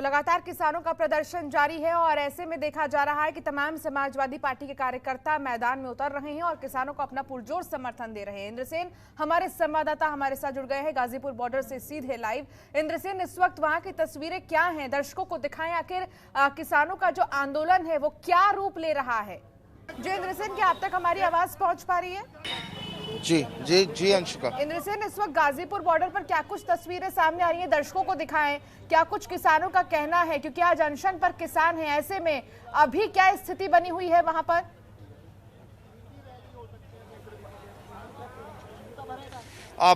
लगातार किसानों का प्रदर्शन जारी है और ऐसे में देखा जा रहा है कि तमाम समाजवादी पार्टी के कार्यकर्ता मैदान में उतर रहे हैं और किसानों को अपना पुरजोर समर्थन दे रहे हैं। इंद्रसेन हमारे संवाददाता हमारे साथ जुड़ गए हैं गाजीपुर बॉर्डर से सीधे लाइव। इंद्रसेन, इस वक्त वहां की तस्वीरें क्या हैं, दर्शकों को दिखाएं, आखिर किसानों का जो आंदोलन है वो क्या रूप ले रहा है। जी इंद्रसेन, क्या आप तक हमारी आवाज पहुंच पा रही है? जी जी जी अंशिका। इंद्रसेन, इस वक्त गाजीपुर बॉर्डर पर क्या कुछ तस्वीरें सामने आ रही हैं, दर्शकों को दिखाएं, क्या कुछ किसानों का कहना है, क्योंकि आज अनशन पर किसान हैं, ऐसे में अभी क्या स्थिति बनी हुई है वहां पर?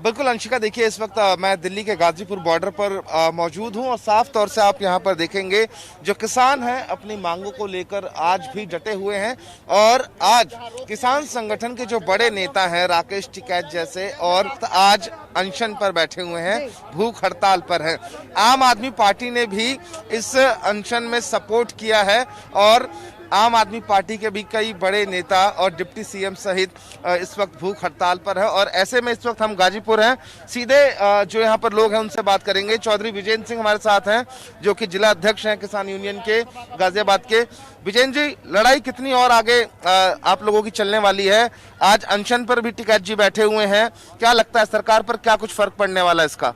बिल्कुल अंशिका, देखिए इस वक्त मैं दिल्ली के गाजीपुर बॉर्डर पर मौजूद हूं और साफ तौर से आप यहां पर देखेंगे जो किसान हैं अपनी मांगों को लेकर आज भी डटे हुए हैं। और आज किसान संगठन के जो बड़े नेता हैं राकेश टिकैत जैसे और आज अनशन पर बैठे हुए हैं, भूख हड़ताल पर हैं। आम आदमी पार्टी ने भी इस अनशन में सपोर्ट किया है और आम आदमी पार्टी के भी कई बड़े नेता और डिप्टी सीएम सहित इस वक्त भूख हड़ताल पर है। और ऐसे में इस वक्त हम गाजीपुर हैं, सीधे जो यहाँ पर लोग हैं उनसे बात करेंगे। चौधरी विजेंद्र सिंह हमारे साथ हैं जो कि जिला अध्यक्ष हैं किसान यूनियन के गाजियाबाद के। विजेंद्र जी, लड़ाई कितनी और आगे आप लोगों की चलने वाली है? आज अनशन पर भी टिकैत जी बैठे हुए हैं, क्या लगता है सरकार पर क्या कुछ फर्क पड़ने वाला है इसका?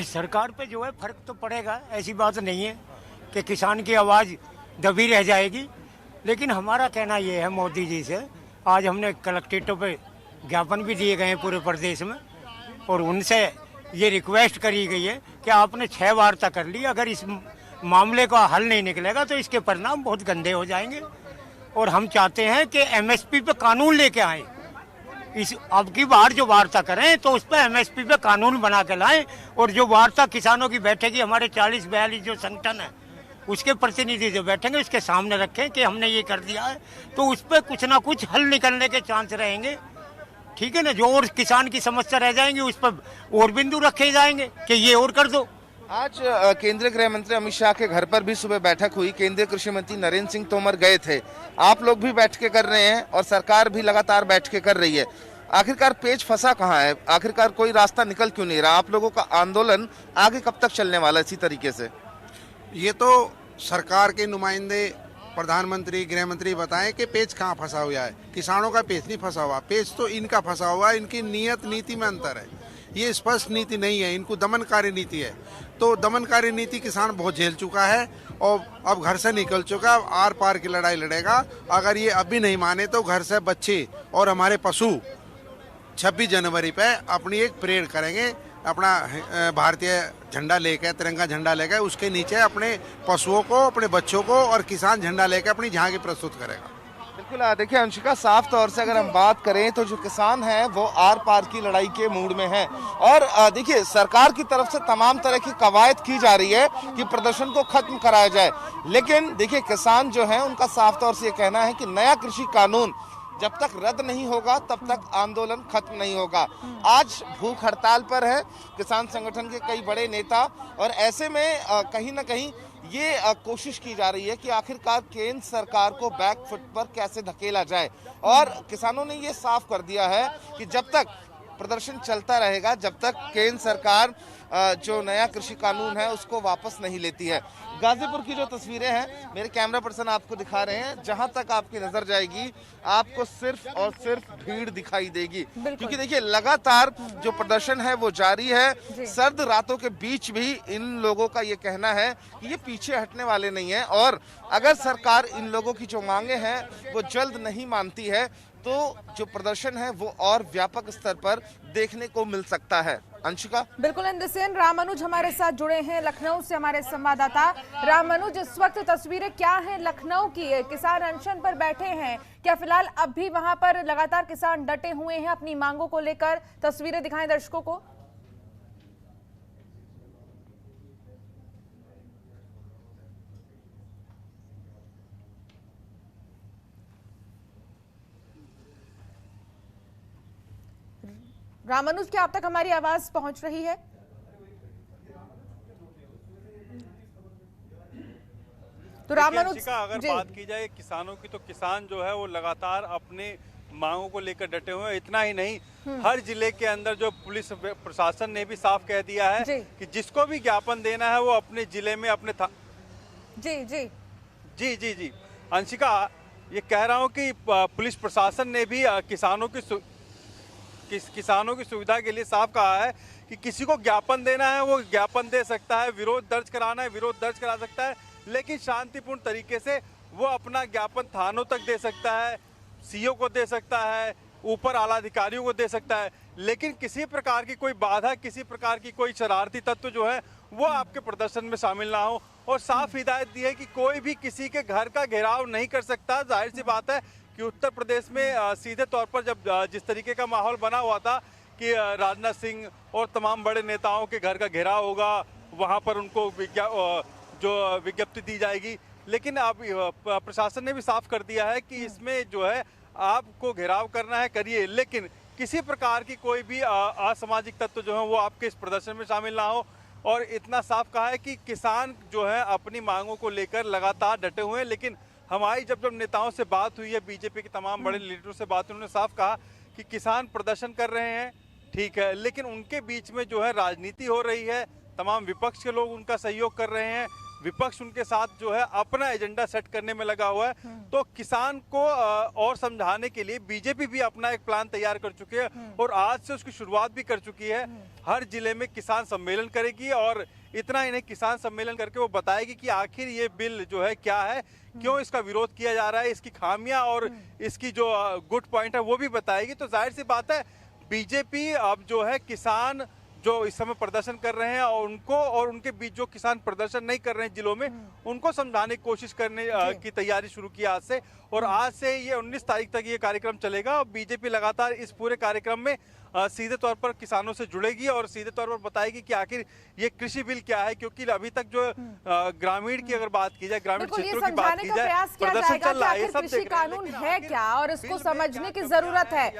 सरकार पे जो है फर्क तो पड़ेगा, ऐसी बात नहीं है कि किसान की आवाज़ दबी रह जाएगी। लेकिन हमारा कहना ये है मोदी जी से, आज हमने कलेक्ट्रेटों पे ज्ञापन भी दिए गए हैं पूरे प्रदेश में और उनसे ये रिक्वेस्ट करी गई है कि आपने 6 वार्ता कर ली, अगर इस मामले का हल नहीं निकलेगा तो इसके परिणाम बहुत गंदे हो जाएंगे। और हम चाहते हैं कि एमएसपी पे कानून लेके आए, इस अब की बार जो वार्ता करें तो उस पर एमएसपी पे कानून बना के लाएं। और जो वार्ता किसानों की बैठेगी, हमारे 40-42 जो संगठन है उसके प्रतिनिधि जो बैठेंगे उसके सामने रखें कि हमने ये कर दिया है, तो उस पर कुछ ना कुछ हल निकलने के चांस रहेंगे। ठीक है ना, जो और किसान की समस्या रह जाएंगी उस पर और बिंदु रखे जाएंगे कि ये और कर दो। आज केंद्रीय गृह मंत्री अमित शाह के घर पर भी सुबह बैठक हुई, केंद्रीय कृषि मंत्री नरेंद्र सिंह तोमर गए थे, आप लोग भी बैठ के कर रहे हैं और सरकार भी लगातार बैठ के कर रही है। आखिरकार पेच फंसा कहाँ है? आखिरकार कोई रास्ता निकल क्यों नहीं रहा? आप लोगों का आंदोलन आगे कब तक चलने वाला है इसी तरीके से? ये तो सरकार के नुमाइंदे प्रधानमंत्री गृह मंत्री बताएं कि पेच कहाँ फंसा हुआ है। किसानों का पेच नहीं फंसा हुआ, पेच तो इनका फंसा हुआ है। इनकी नियत नीति में अंतर है, ये स्पष्ट नीति नहीं है, इनको दमनकारी नीति है। तो दमनकारी नीति किसान बहुत झेल चुका है और अब घर से निकल चुका, आर पार की लड़ाई लड़ेगा। अगर ये अभी नहीं माने तो घर से बच्चे और हमारे पशु 26 जनवरी पे अपनी एक परेड करेंगे, अपना भारतीय झंडा लेकर, तिरंगा झंडा लेकर, उसके नीचे अपने पशुओं को, अपने बच्चों को और किसान झंडा लेकर अपनी झांकी प्रस्तुत करेगा। बिल्कुल, देखिए अंशिका, साफ तौर से अगर हम बात करें तो जो किसान हैं वो आर पार की लड़ाई के मूड में हैं। और देखिए सरकार की तरफ से तमाम तरह की कवायद की जा रही है कि प्रदर्शन को खत्म कराया जाए, लेकिन देखिए किसान जो हैं उनका साफ तौर से ये कहना है कि नया कृषि कानून जब तक रद्द नहीं होगा तब तक आंदोलन खत्म नहीं होगा। आज भूख हड़ताल पर है किसान संगठन के कई बड़े नेता और ऐसे में कहीं ना कहीं ये कोशिश की जा रही है कि आखिरकार केंद्र सरकार को बैक फुट पर कैसे धकेला जाए। और किसानों ने ये साफ कर दिया है कि जब तक प्रदर्शन चलता रहेगा, जब तक केंद्र सरकार जो नया कृषि कानून है उसको वापस नहीं लेती है। गाजीपुर की जो तस्वीरें हैं मेरे कैमरा पर्सन आपको दिखा रहे हैं, जहां तक आपकी नजर जाएगी आपको सिर्फ और सिर्फ भीड़ दिखाई देगी, क्योंकि देखिए लगातार जो प्रदर्शन है वो जारी है। सर्द रातों के बीच भी इन लोगों का ये कहना है कि ये पीछे हटने वाले नहीं है और अगर सरकार इन लोगों की जो मांगे हैं वो जल्द नहीं मानती है तो जो प्रदर्शन है वो और व्यापक स्तर पर देखने को मिल सकता है। अंशिका, बिल्कुल इंद्रसेन, रामानुज हमारे साथ जुड़े हैं लखनऊ से, हमारे संवाददाता। रामानुज, इस वक्त तस्वीरें क्या हैं लखनऊ की? किसान अनशन पर बैठे हैं, क्या फिलहाल अब भी वहां पर लगातार किसान डटे हुए हैं अपनी मांगों को लेकर? तस्वीरें दिखाएं दर्शकों को। रामानुज, क्या आप तक हमारी आवाज पहुंच रही है? तो रामानुज, अगर बात की जाए किसानों की तो किसान जो है वो लगातार अपने मांगों को लेकर डटे हुए हैं। इतना ही नहीं, हर जिले के अंदर जो पुलिस प्रशासन ने भी साफ कह दिया है जी। कि जिसको भी ज्ञापन देना है वो अपने जिले में अपने जी जी जी जी जी अंशिका, ये कह रहा हूँ कि पुलिस प्रशासन ने भी किसानों की सुविधा के लिए साफ कहा है कि किसी को ज्ञापन देना है वो ज्ञापन दे सकता है, विरोध दर्ज कराना है विरोध दर्ज करा सकता है, लेकिन शांतिपूर्ण तरीके से वो अपना ज्ञापन थानों तक दे सकता है, सीओ को दे सकता है, ऊपर आला अधिकारियों को दे सकता है, लेकिन किसी प्रकार की कोई बाधा, किसी प्रकार की कोई शरारती तत्व जो है वो आपके प्रदर्शन में शामिल ना हो। और साफ हिदायत दी है कि कोई भी किसी के घर का घेराव नहीं कर सकता। जाहिर सी बात है कि उत्तर प्रदेश में सीधे तौर पर जब जिस तरीके का माहौल बना हुआ था कि राजनाथ सिंह और तमाम बड़े नेताओं के घर का घेराव होगा, वहाँ पर उनको विज्ञप्ति दी जाएगी, लेकिन अब प्रशासन ने भी साफ कर दिया है कि इसमें जो है आपको घेराव करना है करिए, लेकिन किसी प्रकार की कोई भी असामाजिक तत्व जो है वो आपके इस प्रदर्शन में शामिल ना हो। और इतना साफ कहा है कि किसान जो है अपनी मांगों को लेकर लगातार डटे हुए हैं, लेकिन हमारी जब नेताओं से बात हुई है, बीजेपी के तमाम बड़े लीडरों से बात हुई, उन्होंने साफ कहा कि किसान प्रदर्शन कर रहे हैं ठीक है, लेकिन उनके बीच में जो है राजनीति हो रही है, तमाम विपक्ष के लोग उनका सहयोग कर रहे हैं, विपक्ष उनके साथ जो है अपना एजेंडा सेट करने में लगा हुआ है। तो किसान को और समझाने के लिए बीजेपी भी अपना एक प्लान तैयार कर चुकी है और आज से उसकी शुरुआत भी कर चुकी है। हर जिले में किसान सम्मेलन करेगी और इतना ही नहीं, किसान सम्मेलन करके वो बताएगी कि आखिर ये बिल जो है क्या है, क्यों इसका विरोध किया जा रहा है, इसकी खामियां और इसकी जो गुड पॉइंट है वो भी बताएगी। तो जाहिर सी बात है बीजेपी अब जो है किसान जो इस समय प्रदर्शन कर रहे हैं और उनको और उनके बीच जो किसान प्रदर्शन नहीं कर रहे हैं जिलों में, उनको समझाने की कोशिश करने की तैयारी शुरू की आज से। और आज से ये 19 तारीख तक ये कार्यक्रम चलेगा और बीजेपी लगातार इस पूरे कार्यक्रम में सीधे तौर पर किसानों से जुड़ेगी और सीधे तौर पर बताएगी कि आखिर ये कृषि बिल क्या है, क्योंकि अभी तक जो ग्रामीण की अगर बात की जाए, ग्रामीण क्षेत्रों की बात की जाए, प्रदर्शन चल रहा है, ये सब कृषि कानून है क्या और इसको समझने की जरूरत है।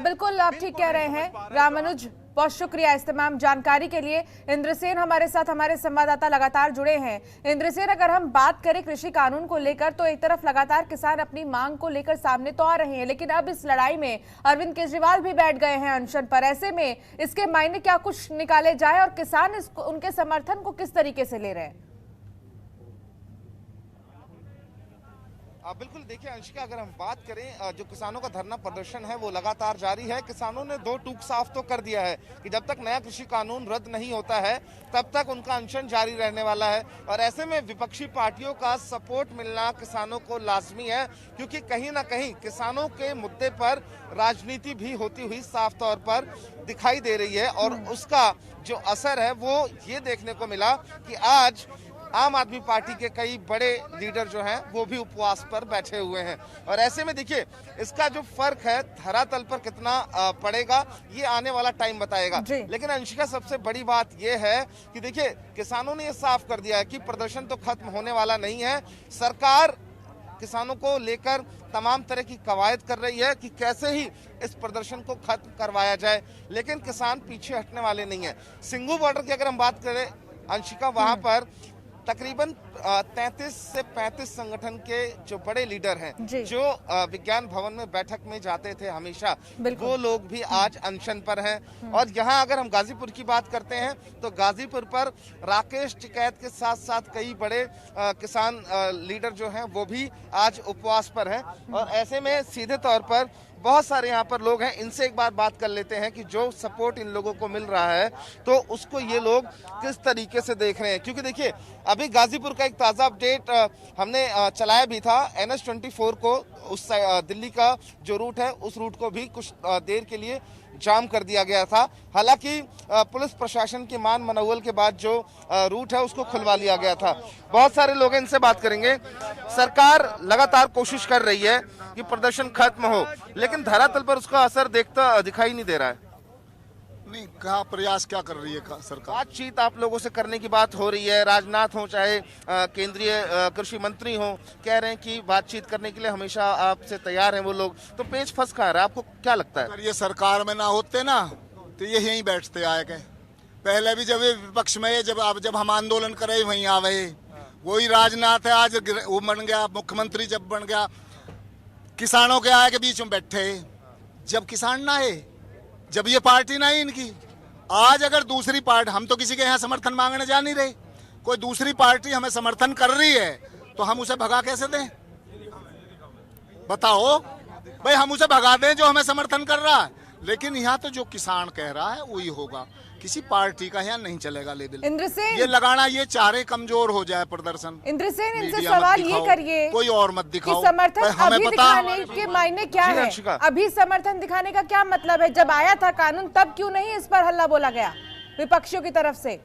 बिल्कुल आप ठीक कह रहे हैं रामानुज, बहुत शुक्रिया इस तमाम जानकारी के लिए। इंद्रसेन हमारे साथ, हमारे संवाददाता लगातार जुड़े हैं। इंद्रसेन, अगर हम बात करें कृषि कानून को लेकर तो एक तरफ लगातार किसान अपनी मांग को लेकर सामने तो आ रहे हैं, लेकिन अब इस लड़ाई में अरविंद केजरीवाल भी बैठ गए हैं अनशन पर। ऐसे में इसके मायने क्या कुछ निकाले जाए और किसान उनके समर्थन को किस तरीके से ले रहे हैं? बिल्कुल, देखिए अंशिका, अगर हम बात करें जो किसानों का धरना प्रदर्शन है वो लगातार जारी है। किसानों ने दो टूक साफ तो कर दिया है कि जब तक नया कृषि कानून रद्द नहीं होता है तब तक उनका अनशन जारी रहने वाला है। और ऐसे में विपक्षी पार्टियों का सपोर्ट मिलना किसानों को लाजमी है, क्योंकि कहीं ना कहीं किसानों के मुद्दे पर राजनीति भी होती हुई साफ तौर पर दिखाई दे रही है। और उसका जो असर है वो ये देखने को मिला कि आज आम आदमी पार्टी के कई बड़े लीडर जो हैं वो भी उपवास पर बैठे हुए हैं। और ऐसे में देखिए इसका जो फर्क है धरातल पर कितना पड़ेगा ये आने वाला टाइम बताएगा। लेकिन अंशिका, सबसे बड़ी बात ये है कि देखिए किसानों ने ये साफ कर दिया है कि प्रदर्शन तो खत्म होने वाला नहीं है। सरकार किसानों को लेकर तमाम तरह की कवायद कर रही है कि कैसे ही इस प्रदर्शन को खत्म करवाया जाए, लेकिन किसान पीछे हटने वाले नहीं है। सिंघू बॉर्डर की अगर हम बात करें अंशिका, वहां पर तकरीबन 33 से 35 संगठन के जो बड़े लीडर हैं, जो विज्ञान भवन में बैठक में जाते थे हमेशा, वो लोग भी आज अनशन पर हैं। और यहाँ अगर हम गाजीपुर की बात करते हैं तो गाजीपुर पर राकेश टिकैत के साथ साथ कई बड़े किसान लीडर जो हैं वो भी आज उपवास पर हैं। और ऐसे में सीधे तौर पर बहुत सारे यहाँ पर लोग हैं, इनसे एक बार बात कर लेते हैं कि जो सपोर्ट इन लोगों को मिल रहा है तो उसको ये लोग किस तरीके से देख रहे हैं। क्योंकि देखिए अभी गाजीपुर का एक ताज़ा अपडेट हमने चलाया भी था। NH-24 को उस दिल्ली का जो रूट है उस रूट को भी कुछ देर के लिए जाम कर दिया गया था। हालांकि पुलिस प्रशासन की मान मनौवल के बाद जो रूट है उसको खुलवा लिया गया था। बहुत सारे लोग इनसे बात करेंगे। सरकार लगातार कोशिश कर रही है कि प्रदर्शन खत्म हो, लेकिन धरातल पर उसका असर दिखाई नहीं दे रहा है। नहीं, कहा प्रयास क्या कर रही है सरकार? बातचीत आप लोगों से करने की बात हो रही है, राजनाथ हो चाहे केंद्रीय कृषि मंत्री हो, कह रहे हैं कि बातचीत करने के लिए हमेशा आपसे तैयार हैं वो लोग, तो पेच फंस कहाँ रहा है? आपको क्या लगता है? अगर ये सरकार में ना होते ना तो ये यहीं बैठते आए गए। पहले भी जब ये विपक्ष में जब हम आंदोलन करे वहीं आवे, वही राजनाथ है आज वो बन गया मुख्यमंत्री, जब बन गया किसानों के आए के बीच में बैठे। जब किसान ना है जब ये पार्टी नहीं इनकी। आज अगर दूसरी पार्टी, हम तो किसी के यहाँ समर्थन मांगने जा नहीं रहे, कोई दूसरी पार्टी हमें समर्थन कर रही है तो हम उसे भगा कैसे दें? बताओ भाई, हम उसे भगा दें जो हमें समर्थन कर रहा है? लेकिन यहाँ तो जो किसान कह रहा है वही होगा, किसी पार्टी का यहाँ नहीं चलेगा लेबल। इंद्रसेन, ये लगाना, ये चारे कमजोर हो जाए प्रदर्शन। इंद्रसेन, इनसे मीडिया मत सवाल ये दिखाओ, करिए कोई और मत दिखाओ। कि समर्थन भाई, हमें अभी पता दिखाने के मायने क्या जी, है? अंशिका। अभी समर्थन दिखाने का क्या मतलब है? जब आया था कानून तब क्यों नहीं इस पर हल्ला बोला गया विपक्षियों की तरफ से?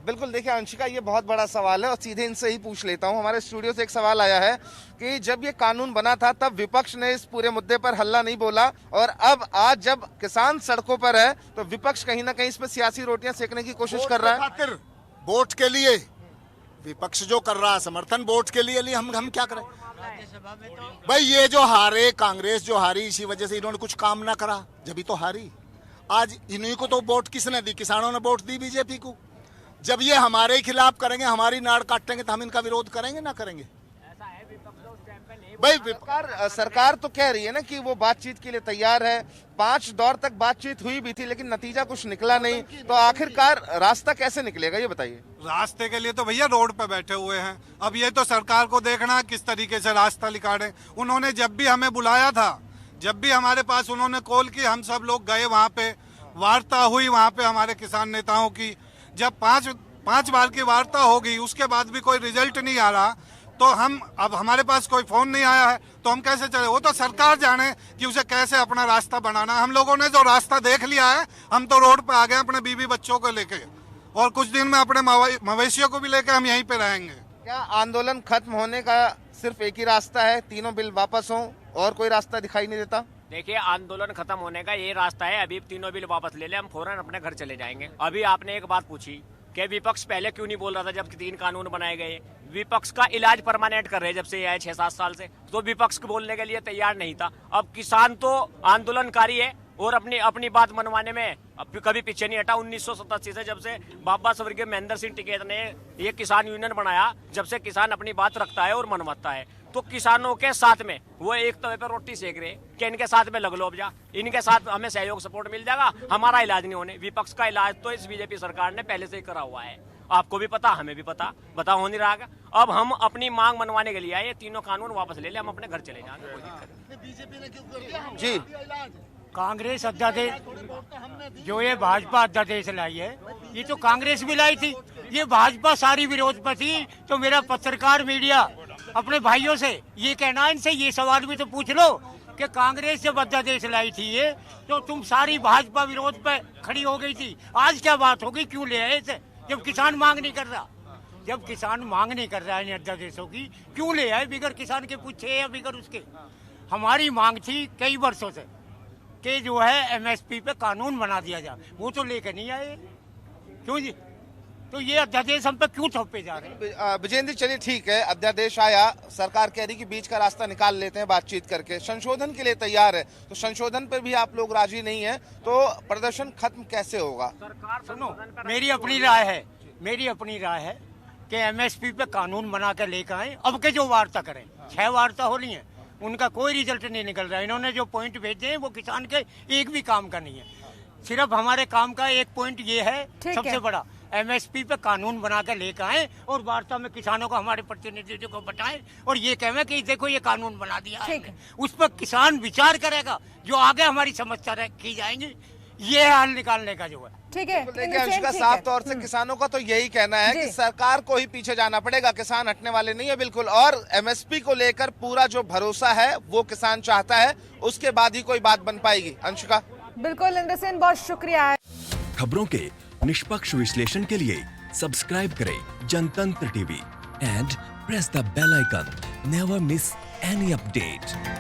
बिल्कुल, देखिए अंशिका, ये बहुत बड़ा सवाल है और सीधे इनसे ही पूछ लेता हूं। हमारे स्टूडियो से एक सवाल आया है कि जब ये कानून बना था तब विपक्ष ने इस पूरे मुद्दे पर हल्ला नहीं बोला, और अब आज जब किसान सड़कों पर है तो विपक्ष कहीं ना कहीं इस पर सियासी रोटियां सेकने की कोशिश कर रहा है। खातिर वोट के लिए विपक्ष जो कर रहा है समर्थन, वोट के लिए हम क्या करें? भाई ये जो हारे, कांग्रेस जो हारी, इसी वजह से इन्होंने कुछ काम ना करा, जब तो हारी। आज इन्हीं को तो वोट किसने दी? किसानों ने वोट दी बीजेपी को। जब ये हमारे खिलाफ करेंगे, हमारी नाड़ काटेंगे, तो हम इनका विरोध करेंगे ना करेंगे? भाई सरकार तो कह रही है ना कि वो बातचीत के लिए तैयार है। 5 दौर तक बातचीत हुई भी थी लेकिन नतीजा कुछ निकला नहीं, तो आखिरकार रास्ता कैसे निकलेगा ये बताइए। रास्ते के लिए तो भैया रोड पे बैठे हुए हैं। अब ये तो सरकार को देखना है किस तरीके से रास्ता निकाले। उन्होंने जब भी हमें बुलाया था, जब भी हमारे पास उन्होंने कॉल की, हम सब लोग गए वहाँ पे, वार्ता हुई वहाँ पे हमारे किसान नेताओं की। जब पांच बार की वार्ता हो गई, उसके बाद भी कोई रिजल्ट नहीं आ रहा, तो हम, अब हमारे पास कोई फोन नहीं आया है तो हम कैसे चले? वो तो सरकार जाने कि उसे कैसे अपना रास्ता बनाना। हम लोगों ने जो रास्ता देख लिया है, हम तो रोड पे आ गए अपने बीवी बच्चों को लेके, और कुछ दिन में अपने मवेशियों को भी लेके हम यहीं पे रहेंगे। क्या आंदोलन खत्म होने का सिर्फ एक ही रास्ता है, तीनों बिल वापस हों, और कोई रास्ता दिखाई नहीं देता? देखिए, आंदोलन खत्म होने का ये रास्ता है, अभी तीनों बिल वापस ले ले, हम फौरन अपने घर चले जाएंगे। अभी आपने एक बात पूछी कि विपक्ष पहले क्यों नहीं बोल रहा था जब 3 कानून बनाए गए? विपक्ष का इलाज परमानेंट कर रहे हैं जब से ये आए 6-7 साल से, तो विपक्ष को बोलने के लिए तैयार नहीं था। अब किसान तो आंदोलनकारी है और अपनी बात मनवाने में कभी पीछे नहीं हटा। 1987 से जब से बाबा स्वर्गीय महेंद्र सिंह टिकैत ने ये किसान यूनियन बनाया, जब से किसान अपनी बात रखता है और मनवाता है, तो किसानों के साथ में वो एक तवे पर रोटी सेक रहे कि इनके साथ में लग लो अब जा, इनके साथ हमें सहयोग सपोर्ट मिल जाएगा, हमारा इलाज नहीं होने। विपक्ष का इलाज तो इस बीजेपी सरकार ने पहले से ही करा हुआ है, आपको भी पता, हमें भी पता, बता हो नहीं रहा। अब हम अपनी मांग मनवाने के लिए आए, तीनों कानून वापस ले ले, हम अपने घर चले जाएंगे, कोई दिक्कत नहीं। जी, कांग्रेस अध्यादेश जो ये भाजपा अध्यादेश लाई है, ये तो कांग्रेस भी लाई थी, ये भाजपा सारी विरोध पर थी। तो मेरा पत्रकार मीडिया अपने भाइयों से ये कहना है, इनसे ये सवाल भी तो पूछ लो कि कांग्रेस जब अध्यादेश लाई थी ये, तो तुम सारी भाजपा विरोध पे खड़ी हो गई थी। आज क्या बात होगी, क्यों ले आए इसे जब किसान मांग नहीं कर रहा? जब किसान मांग नहीं कर रहा है इन अध्यादेशों की, क्यों ले आए बिगर किसान के पूछे या बिगर उसके? हमारी मांग थी कई वर्षों से कि जो है एमएसपी पे कानून बना दिया जाए, वो तो लेकर नहीं आए। क्यों जी? तो ये अध्यादेश हम पे क्यों थोपे जा रहे हैं? विजेंद्र, चलिए ठीक है, अध्यादेश आया, सरकार कह रही कि बीच का रास्ता निकाल लेते हैं बातचीत करके, संशोधन के लिए तैयार है, तो संशोधन पर भी आप लोग राजी नहीं है, तो प्रदर्शन खत्म कैसे होगा? सुनो, मेरी अपनी राय है कि एमएसपी पे कानून बना कर लेकर आए। अब के जो वार्ता करें, 6 वार्ता हो रही है, उनका कोई रिजल्ट नहीं निकल रहा है। इन्होंने जो पॉइंट भेजे हैं वो किसान के एक भी काम का नहीं है। सिर्फ हमारे काम का एक पॉइंट ये है सबसे बड़ा, एमएसपी पे कानून बना कर लेकर आए और वार्ता में किसानों को, हमारे प्रतिनिधियों को बताएं और ये कहें कि देखो ये कानून बना दिया है, उस पर किसान विचार करेगा, जो आगे हमारी समस्या की जाएंगी, ये हल निकालने का जो है। ठीक है, देखिए अंशिका, साफ तौर से किसानों का तो यही कहना है कि सरकार को ही पीछे जाना पड़ेगा, किसान हटने वाले नहीं है बिल्कुल, और एमएसपी को लेकर पूरा जो भरोसा है वो किसान चाहता है, उसके बाद ही कोई बात बन पाएगी। अंशिका, बिल्कुल इंद्रसेन, बहुत शुक्रिया। खबरों के निष्पक्ष विश्लेषण के लिए सब्सक्राइब करें Jantantra TV and press the bell icon. Never miss any update.